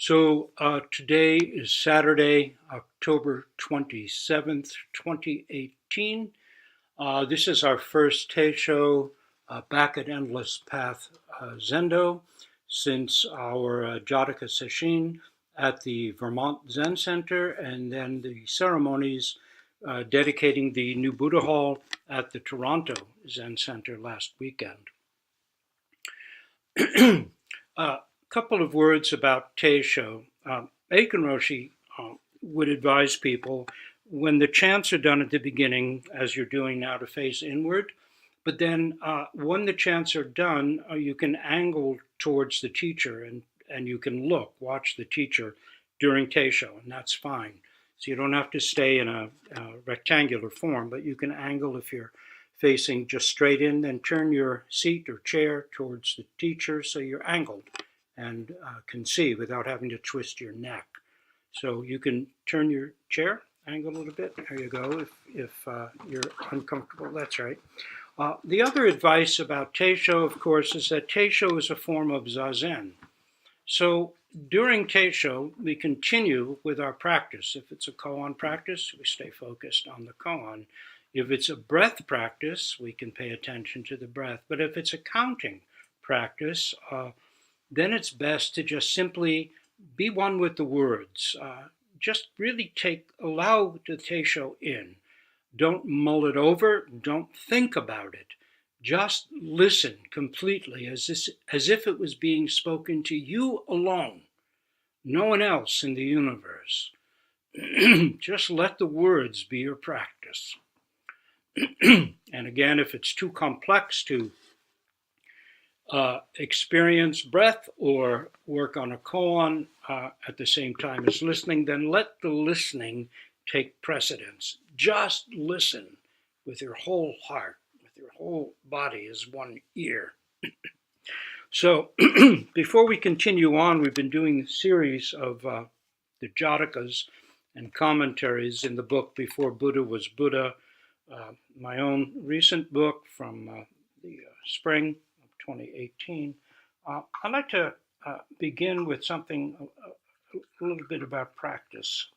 Today is Saturday, October 27th, 2018. This is our first teisho back at Endless Path Zendo since our Jataka Sesshin at the Vermont Zen Center, and then the ceremonies dedicating the new Buddha Hall at the Toronto Zen Center last weekend. A couple of words about teisho. Aiken Roshi would advise people when the chants are done at the beginning, as you're doing now, to face inward, but then when the chants are done, you can angle towards the teacher and you can watch the teacher during teisho, and that's fine. So you don't have to stay in a rectangular form, but you can angle if you're facing just straight in, then turn your seat or chair towards the teacher so you're angled and can see without having to twist your neck. So you can turn your chair, angle a little bit. There you go, if you're uncomfortable, that's right. The other advice about teisho, of course, is that teisho is a form of zazen. So during teisho, we continue with our practice. If it's a koan practice, we stay focused on the koan. If it's a breath practice, we can pay attention to the breath. But if it's a counting practice, then it's best to just simply be one with the words. Just really allow the teisho in. Don't mull it over, don't think about it. Just listen completely as if it was being spoken to you alone, no one else in the universe. Just let the words be your practice. And again, if it's too complex to experience breath or work on a koan at the same time as listening, then let the listening take precedence. Just listen with your whole heart, with your whole body as one ear. So before we continue on, we've been doing a series of the Jatakas and commentaries in the book Before Buddha Was Buddha, my own recent book from the spring of 2018. I'd like to begin with something a little bit about practice.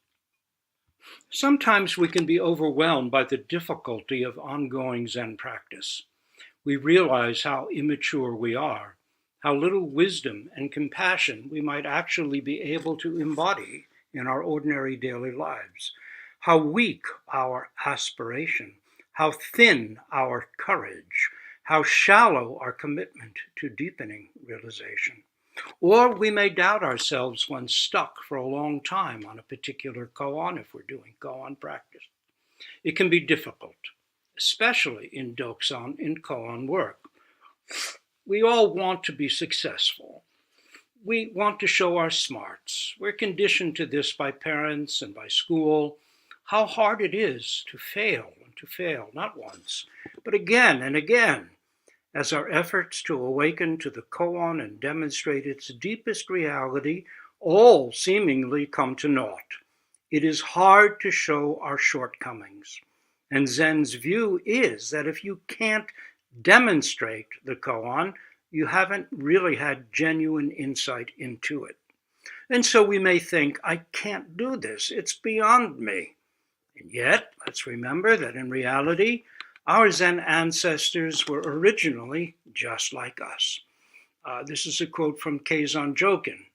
Sometimes we can be overwhelmed by the difficulty of ongoing Zen practice. We realize how immature we are, how little wisdom and compassion we might actually be able to embody in our ordinary daily lives, how weak our aspiration, how thin our courage, how shallow our commitment to deepening realization. Or we may doubt ourselves when stuck for a long time on a particular koan if we're doing koan practice. It can be difficult, especially in doksan, in koan work. We all want to be successful. We want to show our smarts. We're conditioned to this by parents and by school. How hard it is to fail, not once, but again and again, as our efforts to awaken to the koan and demonstrate its deepest reality all seemingly come to naught. It is hard to show our shortcomings. And Zen's view is that if you can't demonstrate the koan, you haven't really had genuine insight into it. And so we may think, I can't do this, it's beyond me. And yet, let's remember that in reality, our Zen ancestors were originally just like us. This is a quote from Keizan Jokin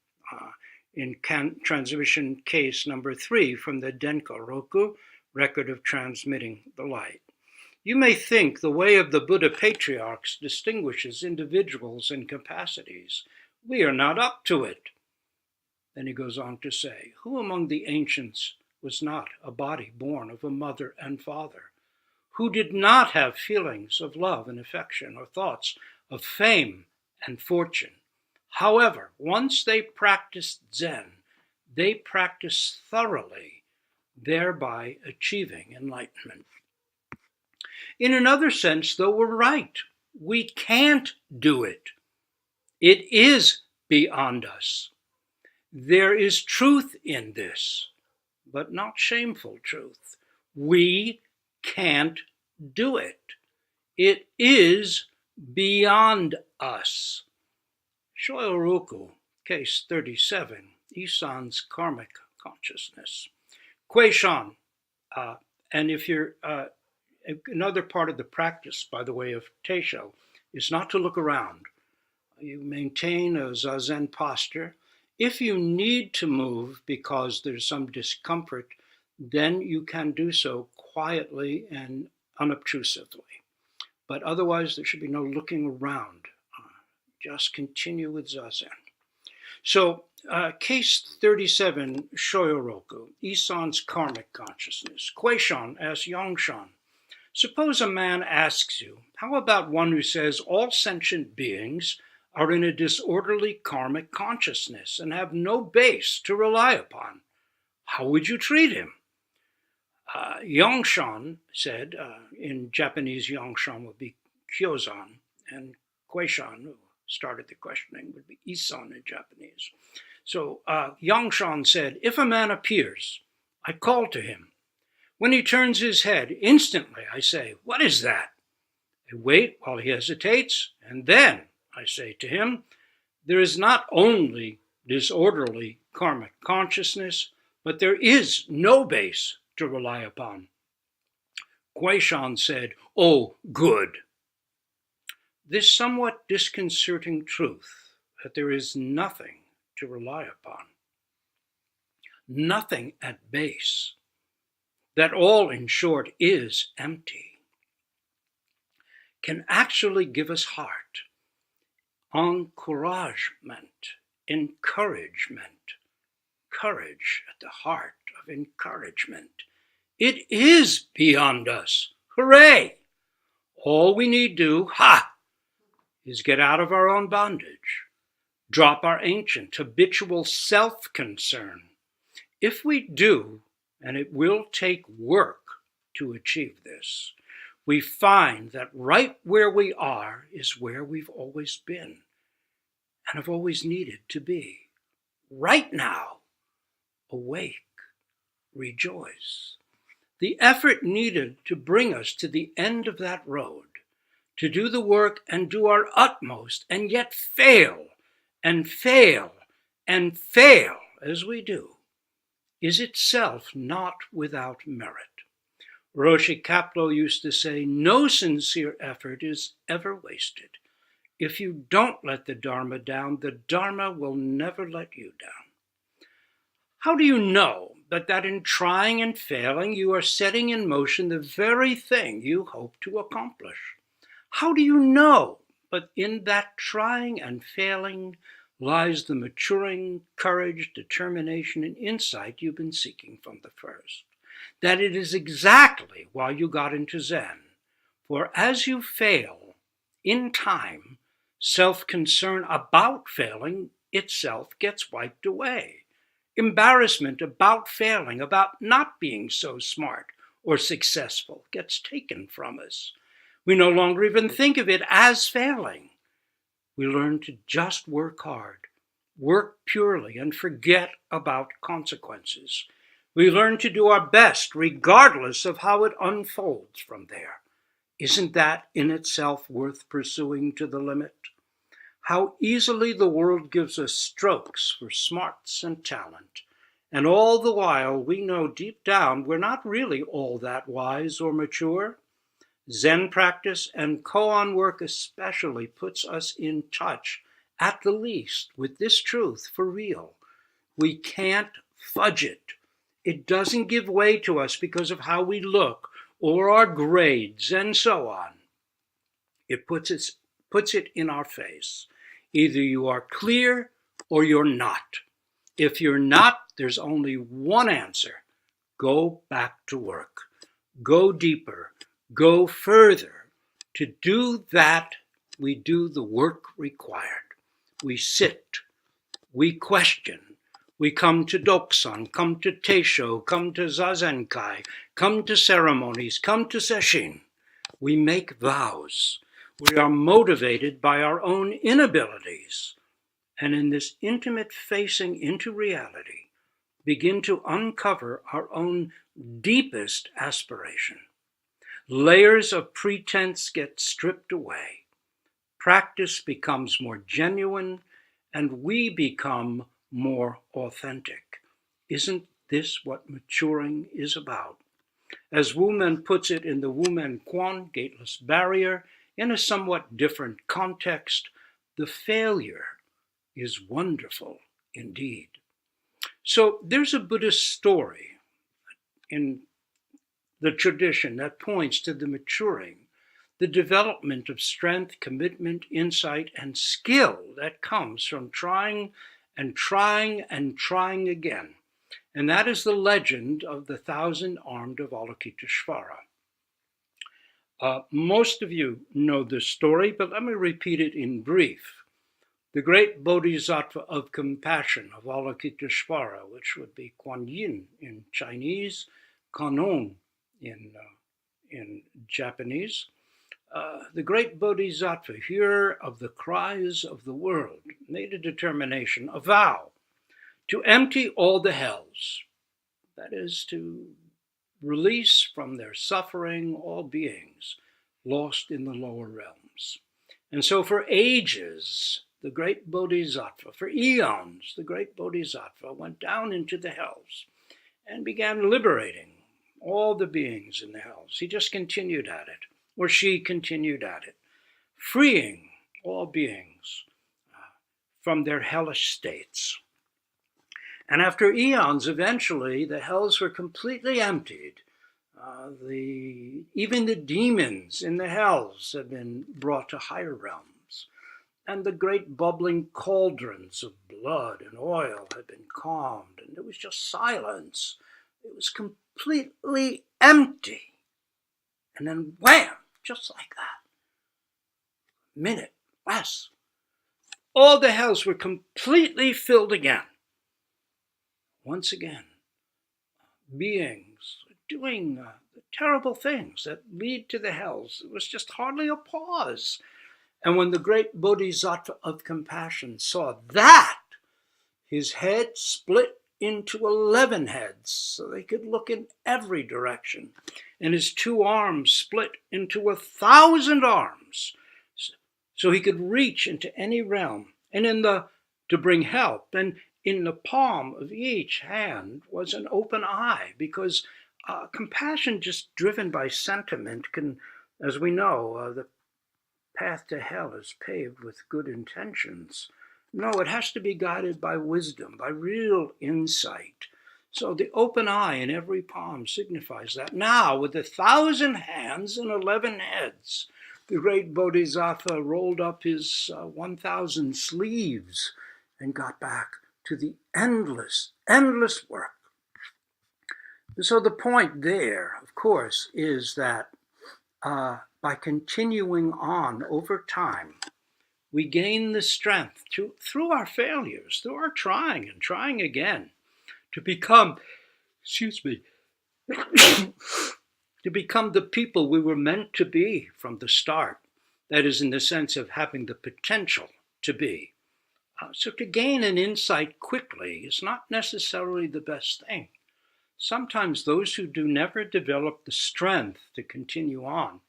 in transmission case number 3 from the Denko Roku, Record of Transmitting the Light. You may think the way of the Buddha patriarchs distinguishes individuals and capacities. We are not up to it. Then he goes on to say, who among the ancients was not a body born of a mother and father? Who did not have feelings of love and affection or thoughts of fame and fortune? However, once they practiced Zen, they practiced thoroughly, thereby achieving enlightenment. In another sense, though, we're right. We can't do it. It is beyond us. There is truth in this, but not shameful truth. We can't do it. It is beyond us. Shoyo-roku Case 37, Isan's karmic consciousness. Quaishan, and if you're another part of the practice, by the way, of teisho, is not to look around. You maintain a zazen posture. If you need to move because there's some discomfort, then you can do so quietly and unobtrusively. But otherwise, there should be no looking around. Just continue with zazen. So, case 37, Shoyoroku, Isan's karmic consciousness. Quaishan asks Yongshan, suppose a man asks you, how about one who says all sentient beings are in a disorderly karmic consciousness and have no base to rely upon? How would you treat him? Yongshan said, in Japanese, Yongshan would be Kyozan, and Quaishan, who started the questioning, would be Isan in Japanese. So Yongshan said, if a man appears, I call to him. When he turns his head, instantly I say, what is that? I wait while he hesitates, and then I say to him, there is not only disorderly karmic consciousness, but there is no base to rely upon. Quaishan said, oh, good. This somewhat disconcerting truth that there is nothing to rely upon, nothing at base, that all, in short, is empty, can actually give us heart, encouragement, encouragement, courage at the heart of encouragement. It is beyond us. Hooray! All we need do, is get out of our own bondage, drop our ancient habitual self-concern. If we do, and it will take work to achieve this, we find that right where we are is where we've always been and have always needed to be. Right now, awake, rejoice. The effort needed to bring us to the end of that road, to do the work and do our utmost, and yet fail and fail and fail as we do, is itself not without merit. Roshi Kapleau used to say, no sincere effort is ever wasted. If you don't let the Dharma down, the Dharma will never let you down. How do you know that in trying and failing you are setting in motion the very thing you hope to accomplish? How do you know but in that trying and failing lies the maturing courage, determination, and insight you've been seeking from the first? That it is exactly why you got into Zen. For as you fail, in time, self-concern about failing itself gets wiped away. Embarrassment about failing, about not being so smart or successful, gets taken from us. We no longer even think of it as failing. We learn to just work hard, work purely, and forget about consequences. We learn to do our best regardless of how it unfolds from there. Isn't that in itself worth pursuing to the limit? How easily the world gives us strokes for smarts and talent, and all the while we know deep down we're not really all that wise or mature. Zen practice and koan work especially puts us in touch, at the least, with this truth for real. We can't fudge it. It doesn't give way to us because of how we look or our grades and so on. It puts it in our face. Either you are clear or you're not. If you're not, there's only one answer. Go back to work. Go deeper. Go further. To do that, we do the work required. We sit. We question. We come to Doksan, come to Teisho, come to Zazenkai, come to ceremonies, come to Sesshin. We make vows. We are motivated by our own inabilities. And in this intimate facing into reality, begin to uncover our own deepest aspiration. Layers of pretense get stripped away. Practice becomes more genuine, and we become more authentic. Isn't this what maturing is about? As Wu Men puts it in the Wu Men Quan, Gateless Barrier, in a somewhat different context, the failure is wonderful indeed. So there's a Buddhist story in the tradition that points to the maturing, the development of strength, commitment, insight, and skill that comes from trying and trying and trying again. And that is the legend of the 1,000-armed Avalokiteshvara. Most of you know this story, but let me repeat it in brief. The great Bodhisattva of compassion, Avalokiteshvara, which would be Kuan Yin in Chinese, Kannon in Japanese, the great Bodhisattva, hearer of the cries of the world, made a determination, a vow, to empty all the hells, that is, to release from their suffering all beings lost in the lower realms. And so for ages, the great Bodhisattva, for eons, the great Bodhisattva went down into the hells and began liberating all the beings in the hells. He just continued at it, or she continued at it, freeing all beings from their hellish states. And after eons, eventually, the hells were completely emptied. Even the demons in the hells had been brought to higher realms. And the great bubbling cauldrons of blood and oil had been calmed, and there was just silence. It was completely empty. And then wham, just like that, minute, less, all the hells were completely filled again. Once again, beings doing the terrible things that lead to the hells. It was just hardly a pause. And when the great Bodhisattva of compassion saw that, his head split into 11 heads so they could look in every direction. And his 2 arms split into 1,000 arms so he could reach into any realm. And to bring help. And in the palm of each hand was an open eye, because compassion just driven by sentiment can, as we know, the path to hell is paved with good intentions. No, it has to be guided by wisdom, by real insight. So the open eye in every palm signifies that. Now, with 1,000 hands and 11 heads, the great Bodhisattva rolled up his 1,000 sleeves and got back to the endless work. So the point there, of course, is that by continuing on over time, we gain the strength through our failures, through our trying and trying again, to become, to become the people we were meant to be from the start. That is, in the sense of having the potential to be. So to gain an insight quickly is not necessarily the best thing. Sometimes those who do never develop the strength to continue on.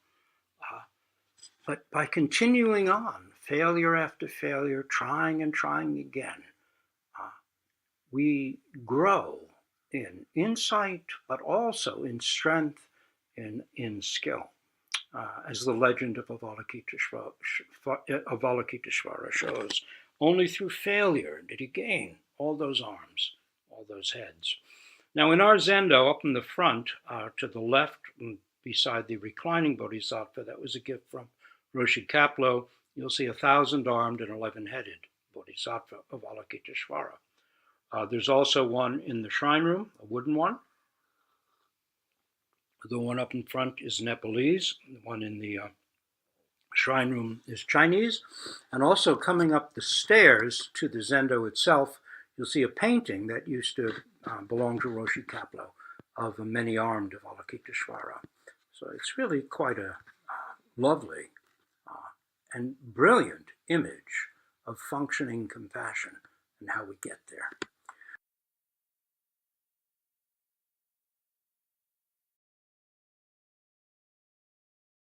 But by continuing on, failure after failure, trying and trying again, we grow in insight, but also in strength and in skill, as the legend of Avalokiteshvara shows. Only through failure did he gain all those arms, all those heads. Now in our Zendo, up in the front, to the left, beside the reclining Bodhisattva, that was a gift from Roshi Kapleau, you'll see 1,000-armed and 11-headed Bodhisattva of Avalokiteshvara. There's also one in the shrine room, a wooden one. The one up in front is Nepalese. The one in the shrine room is Chinese. And also coming up the stairs to the Zendo itself, you'll see a painting that used to belong to Roshi Kapleau of a many-armed Avalokiteshvara. So it's really quite a lovely and brilliant image of functioning compassion and how we get there.